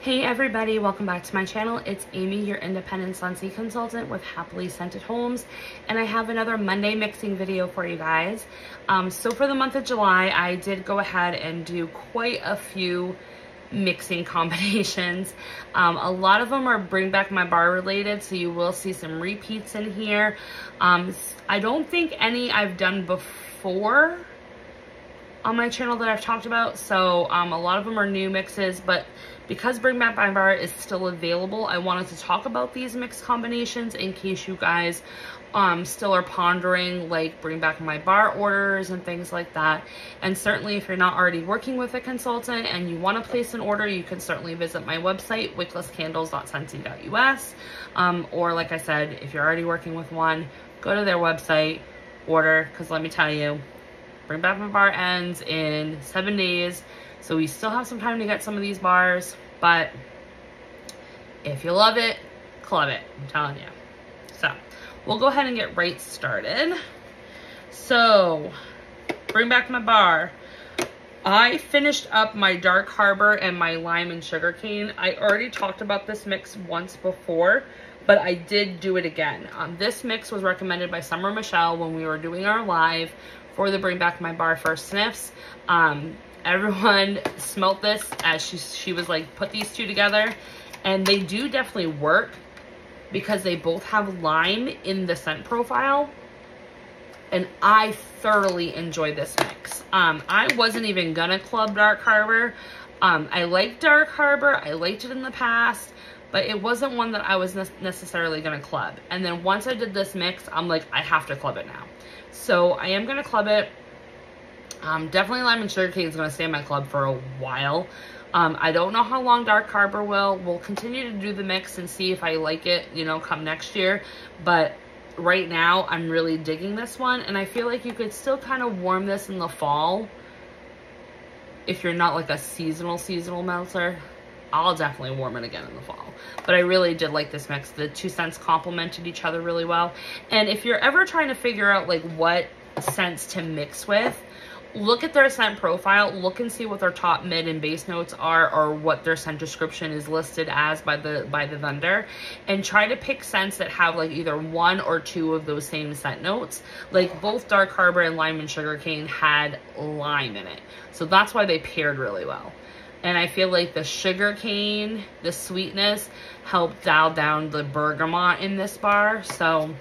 Hey everybody, welcome back to my channel. It's Amy, your independent Scentsy consultant with Happily Scented Homes, and I have another Monday mixing video for you guys. So for the month of July, I did go ahead and do quite a few mixing combinations. A lot of them are Bring Back My Bar related, so you will see some repeats in here. I don't think any I've done before on my channel that I've talked about, so a lot of them are new mixes, but because Bring Back My Bar is still available, I wanted to talk about these mix combinations in case you guys still are pondering like Bring Back My Bar orders and things like that. And certainly if you're not already working with a consultant and you want to place an order, you can certainly visit my website, wicklesscandles.scentsy.us, or like I said, if you're already working with one, go to their website, order, because let me tell you, Bring Back My Bar ends in 7 days, so we still have some time to get some of these bars, but if you love it, club it, I'm telling you. So we'll go ahead and get right started. So Bring Back My Bar. I finished up my Dark Harbor and my Lime and Sugarcane. I already talked about this mix once before, but I did do it again. This mix was recommended by Summer Michelle when we were doing our live for the Bring Back My Bar first sniffs. Everyone smelt this as she was like, put these two together, and they do definitely work because they both have lime in the scent profile, and I thoroughly enjoy this mix. I wasn't even gonna club Dark Harbor. I like Dark Harbor, I liked it in the past, but it wasn't one that I was necessarily gonna club. And then once I did this mix, I'm like, I have to club it now. So I am gonna club it. Definitely Lime and Sugarcane is gonna stay in my club for a while. I don't know how long Dark Harbor will. We'll continue to do the mix and see if I like it, you know, come next year. But right now, I'm really digging this one, and I feel like you could still kind of warm this in the fall if you're not like a seasonal melter. I'll definitely warm it again in the fall. But I really did like this mix. The two scents complemented each other really well. And if you're ever trying to figure out like what scents to mix with, look at their scent profile, look and see what their top, mid, and base notes are, or what their scent description is listed as by the vendor, and try to pick scents that have like either one or two of those same scent notes. Like both Dark Harbor and Lime and Sugarcane had lime in it, so that's why they paired really well. And I feel like the sugarcane, the sweetness, helped dial down the bergamot in this bar. So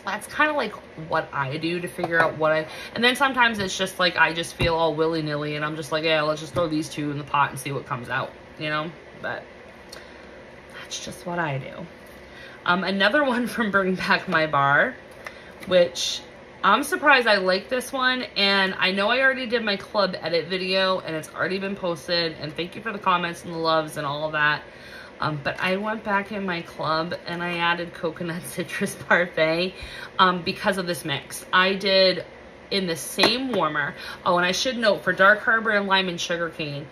that's kind of like what I do to figure out what and then sometimes it's just like I just feel all willy-nilly and I'm just like, yeah, let's just throw these two in the pot and see what comes out, you know? But that's just what I do. Another one from Bring Back My Bar, which I'm surprised I like this one, and I know I already did my club edit video and it's already been posted, and thank you for the comments and the loves and all of that. But I went back in my club and I added Coconut Citrus Parfait because of this mix. I did in the same warmer. Oh, and I should note for Dark Harbor and Lime and Sugarcane,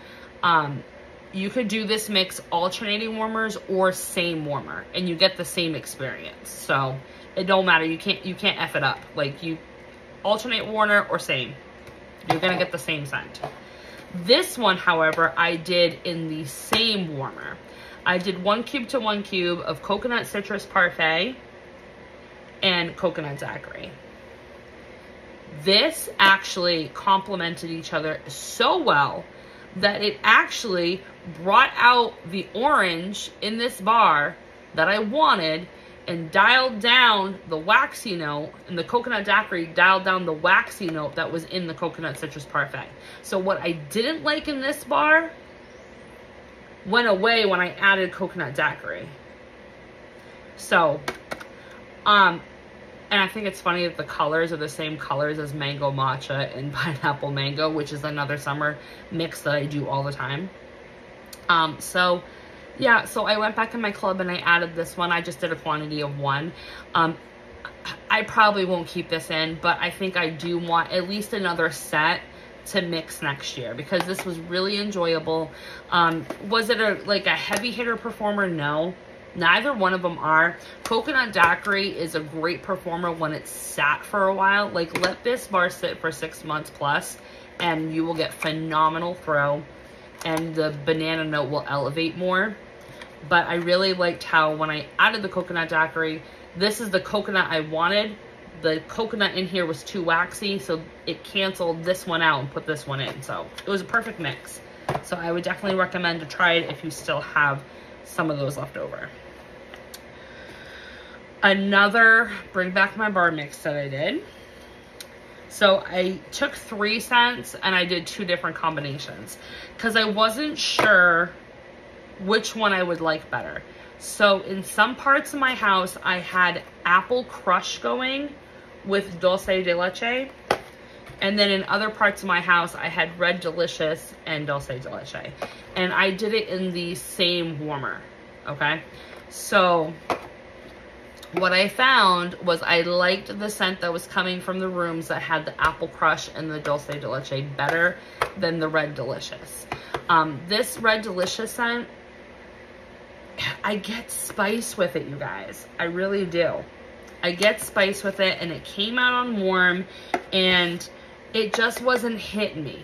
you could do this mix alternating warmers or same warmer, and you get the same experience. So it don't matter. You can't F it up. Like, you alternate warmer or same, you're gonna get the same scent. This one, however, I did in the same warmer. I did 1 cube to 1 cube of Coconut Citrus Parfait and Coconut Daiquiri. This actually complemented each other so well that it actually brought out the orange in this bar that I wanted and dialed down the waxy note, and the Coconut Daiquiri dialed down the waxy note that was in the Coconut Citrus Parfait. So what I didn't like in this bar went away when I added Coconut Daiquiri. So, and I think it's funny that the colors are the same colors as Mango Matcha and Pineapple Mango, which is another summer mix that I do all the time. So yeah, so I went back in my club and I added this one. I just did a quantity of 1. I probably won't keep this in, but I think I do want at least another set to mix next year because this was really enjoyable. Was it like a heavy hitter performer? No, neither one of them are. Coconut Daiquiri is a great performer when it's sat for a while. Like, let this bar sit for 6 months plus and you will get phenomenal throw. and the banana note will elevate more. But I really liked how when I added the coconut daiquiri, this is the coconut I wanted. The coconut in here was too waxy, so it canceled this one out and put this one in. So it was a perfect mix. So I would definitely recommend to try it if you still have some of those left over. Another Bring Back My Bar mix that I did. So I took 3 scents and I did 2 different combinations because I wasn't sure which one I would like better. So in some parts of my house, I had apple crush going with dulce de leche. And then in other parts of my house, I had red delicious and dulce de leche. And I did it in the same warmer, okay? So what I found was I liked the scent that was coming from the rooms that had the apple crush and the dulce de leche better than the red delicious. This red delicious scent, I get spice with it, you guys. I really do. I get spice with it, and it came out on warm, and it just wasn't hitting me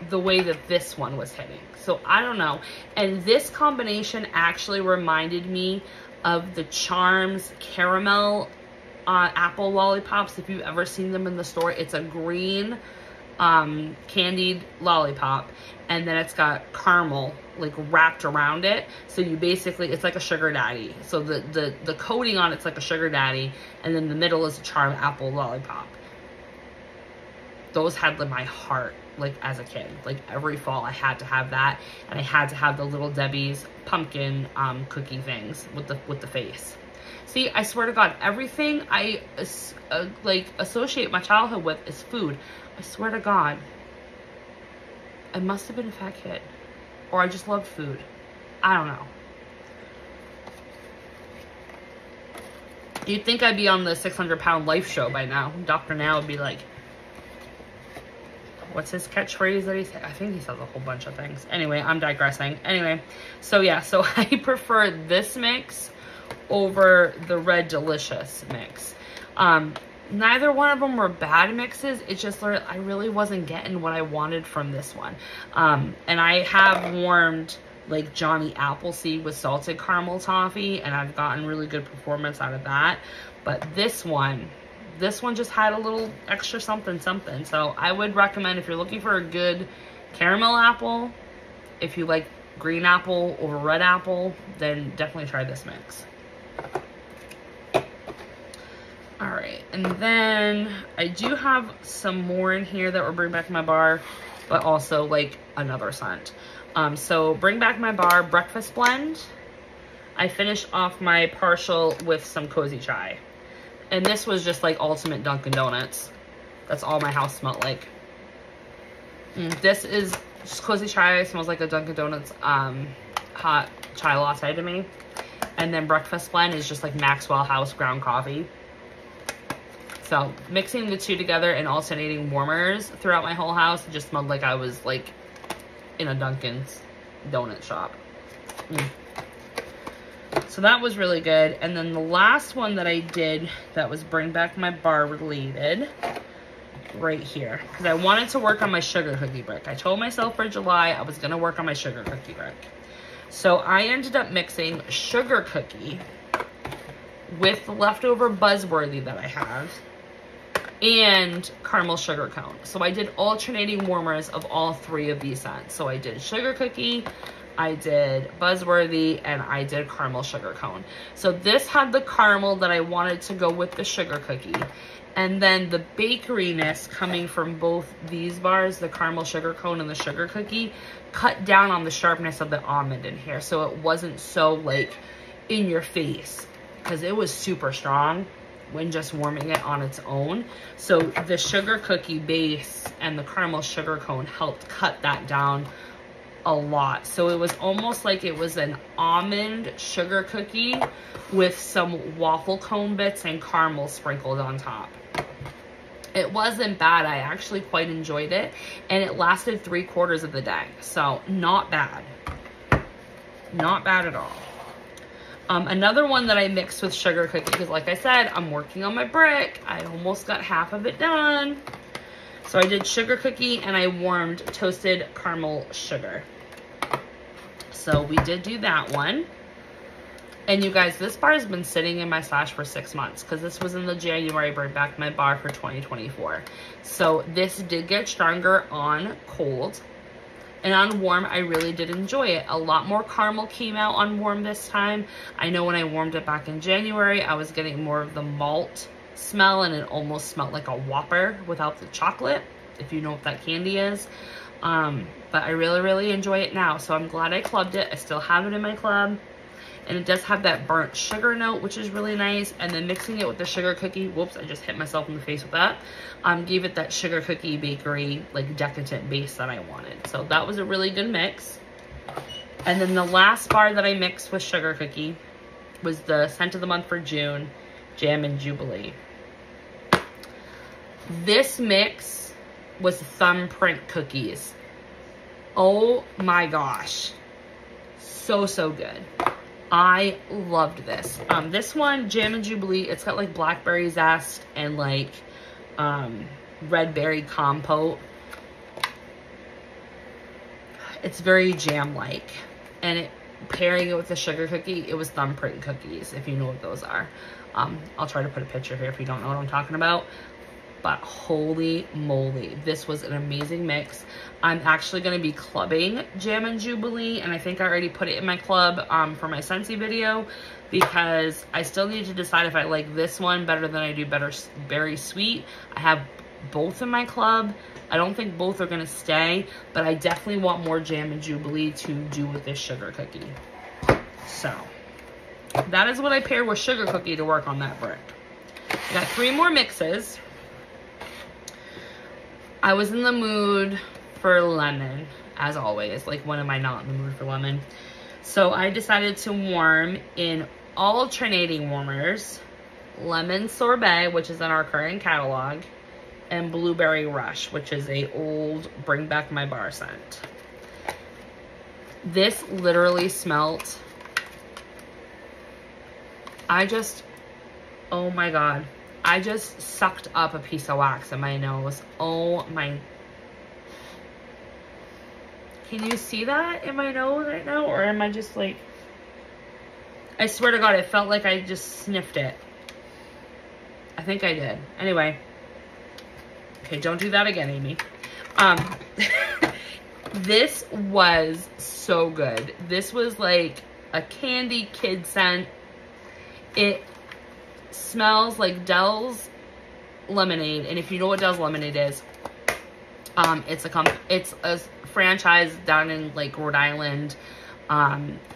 the way that this one was hitting. So I don't know. And this combination actually reminded me of the Charms caramel apple lollipops. If you've ever seen them in the store, it's a green candied lollipop, and then it's got caramel like wrapped around it. So you basically, it's like a sugar daddy. So the coating on it's like a sugar daddy, and then the middle is a Charm apple lollipop. Those had my heart, like as a kid. Like every fall I had to have that, and I had to have the Little Debbie's pumpkin cookie things with the face. See, I swear to God, everything I like associate my childhood with is food. I swear to God, I must have been a fat kid, or I just loved food. I don't know. You'd think I'd be on the 600-pound life show by now. Dr. Now would be like, what's his catchphrase that he said? I think he says a whole bunch of things. Anyway, I'm digressing. Anyway, so yeah, so I prefer this mix over the Red Delicious mix. Neither one of them were bad mixes. It's just I really wasn't getting what I wanted from this one. And I have warmed like Johnny Appleseed with salted caramel toffee, and I've gotten really good performance out of that. But this one just had a little extra something. So I would recommend, if you're looking for a good caramel apple, if you like green apple over red apple, then definitely try this mix. All right, and then I do have some more in here that will bring back my bar, but also like another scent. So Bring Back My Bar Breakfast Blend. I finished off my partial with some Cozy Chai. And this was just like ultimate Dunkin' Donuts. That's all my house smelled like. This is just Cozy Chai. It smells like a Dunkin' Donuts hot chai latte to me. And then Breakfast Blend is just like Maxwell House ground coffee. So mixing the two together and alternating warmers throughout my whole house, it just smelled like I was like in a Dunkin's donut shop. So that was really good. And then the last one that I did that was Bring Back My Bar related, right here, because I wanted to work on my sugar cookie brick. I told myself for July I was going to work on my sugar cookie brick. So I ended up mixing sugar cookie with the leftover Buzzworthy that I have and caramel sugar cone. So I did alternating warmers of all 3 of these scents. So I did sugar cookie, I did Buzzworthy, and I did caramel sugar cone. So this had the caramel that I wanted to go with the sugar cookie. And then the bakeryness coming from both these bars, the caramel sugar cone and the sugar cookie, cut down on the sharpness of the almond in here. So it wasn't so like in your face, because it was super strong when just warming it on its own. So the sugar cookie base and the caramel sugar cone helped cut that down a lot. So it was almost like it was an almond sugar cookie with some waffle cone bits and caramel sprinkled on top. It wasn't bad. I actually quite enjoyed it, and it lasted 3/4 of the day. So not bad. Not bad at all. Another one that I mixed with sugar cookie, because like I said, I'm working on my brick. I almost got half of it done. So I did sugar cookie and I warmed toasted caramel sugar. So we did do that one. And you guys, this bar has been sitting in my stash for 6 months because this was in the January Bring Back My Bar for 2024. So this did get stronger on cold. And on warm, I really did enjoy it. A lot more caramel came out on warm this time. I know when I warmed it back in January, I was getting more of the malt smell, and it almost smelled like a Whopper without the chocolate, if you know what that candy is. But I really, really enjoy it now. So I'm glad I clubbed it. I still have it in my club. And it does have that burnt sugar note, which is really nice. And then mixing it with the sugar cookie, whoops, I just hit myself in the face with that, gave it that sugar cookie bakery, like decadent base that I wanted. So that was a really good mix. And then the last bar that I mixed with sugar cookie was the scent of the month for June, Jam and Jubilee. This mix was thumbprint cookies. Oh my gosh. So, so good. I loved this. This one, Jam and Jubilee, it's got like blackberry zest and like red berry compote. It's very jam-like. And pairing it with the sugar cookie, it was thumbprint cookies, if you know what those are. I'll try to put a picture here if you don't know what I'm talking about. But holy moly, this was an amazing mix. I'm actually going to be clubbing Jam and Jubilee, and I think I already put it in my club for my Scentsy video, because I still need to decide if I like this one better than I do Berry Sweet. I have both in my club. I don't think both are going to stay, but I definitely want more Jam and Jubilee to do with this sugar cookie. So that is what I paired with sugar cookie to work on that brick. I got 3 more mixes. I was in the mood for lemon, as always. Like, when am I not in the mood for lemon? So I decided to warm in alternating warmers, lemon sorbet, which is in our current catalog, and blueberry rush, which is a old Bring Back My Bar scent. This literally smelt, oh my God. I just sucked up a piece of wax in my nose. Oh my. Can you see that in my nose right now? Or am I just like, I swear to God, it felt like I just sniffed it. I think I did. Anyway. Okay, don't do that again, Amy. This was so good. This was like a candy kid scent. It smells like Dell's lemonade, and if you know what Dell's lemonade is, it's a franchise down in like Rhode Island,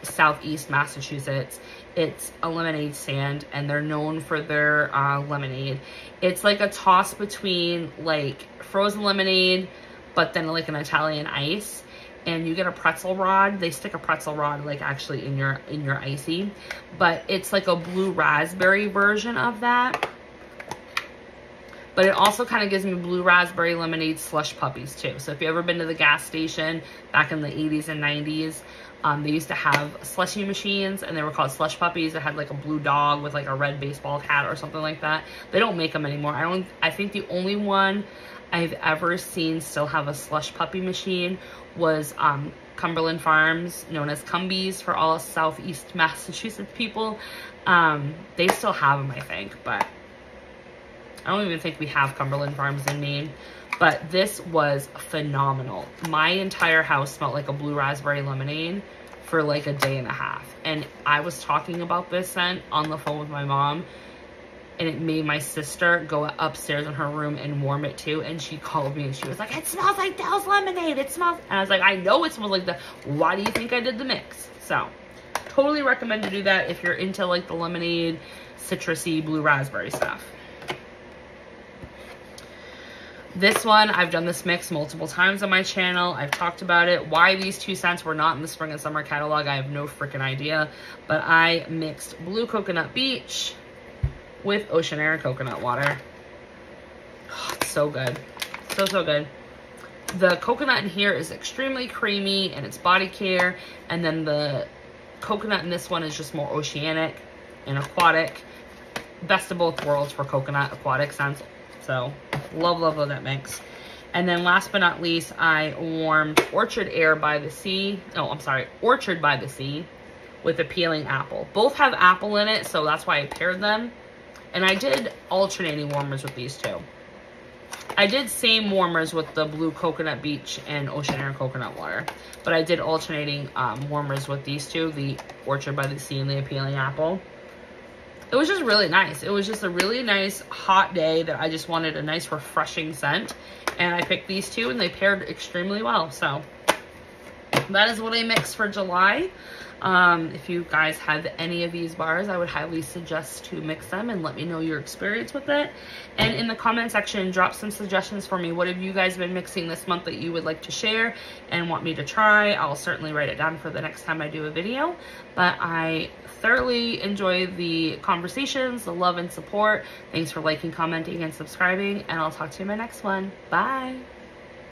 southeast Massachusetts. It's a lemonade stand, and they're known for their lemonade. It's like a toss between like frozen lemonade, but then like an Italian ice. And you get a pretzel rod. They stick a pretzel rod like actually in your icy, but it's like a blue raspberry version of that. But it also kind of gives me blue raspberry lemonade slush puppies too. So if you ever been to the gas station back in the 80s and 90s, they used to have slushy machines, and they were called slush puppies. It had like a blue dog with like a red baseball hat or something like that. They don't make them anymore. I think the only one I've ever seen still have a slush puppy machine was Cumberland Farms, known as Cumbies for all southeast Massachusetts people. They still have them, I think, but I don't even think we have Cumberland Farms in Maine. But this was phenomenal. My entire house smelled like a blue raspberry lemonade for like a day and a half. And I was talking about this scent on the phone with my mom, and it made my sister go upstairs in her room and warm it too. And she called me and she was like, it smells like Dell's lemonade. It smells. And I was like, I know it smells like that. Why do you think I did the mix? So totally recommend to do that if you're into like the lemonade, citrusy, blue raspberry stuff. This one, I've done this mix multiple times on my channel. I've talked about it. Why these 2 scents were not in the spring and summer catalog, I have no freaking idea. But I mixed Blue Coconut Beach with Ocean Air coconut water. Oh, it's so good. So, so good. The coconut in here is extremely creamy, and it's body care. And then the coconut in this one is just more oceanic and aquatic. Best of both worlds for coconut aquatic scents. So, love, love, love that mix. And then last but not least, I warmed Orchard by the Sea with a peeling apple. Both have apple in it, so that's why I paired them. And I did alternating warmers with these two. I did same warmers with the Blue Coconut Beach and Ocean Air Coconut Water. But I did alternating warmers with these two, the Orchard by the Sea and the Appealing Apple. It was just really nice. It was just a really nice hot day that I just wanted a nice refreshing scent. And I picked these two and they paired extremely well. So that is what I mixed for July. If you guys have any of these bars, I would highly suggest to mix them and let me know your experience with it. And in the comment section, drop some suggestions for me. What have you guys been mixing this month that you would like to share and want me to try? I'll certainly write it down for the next time I do a video. But I thoroughly enjoy the conversations, the love and support. Thanks for liking, commenting, and subscribing, and I'll talk to you in my next one. Bye.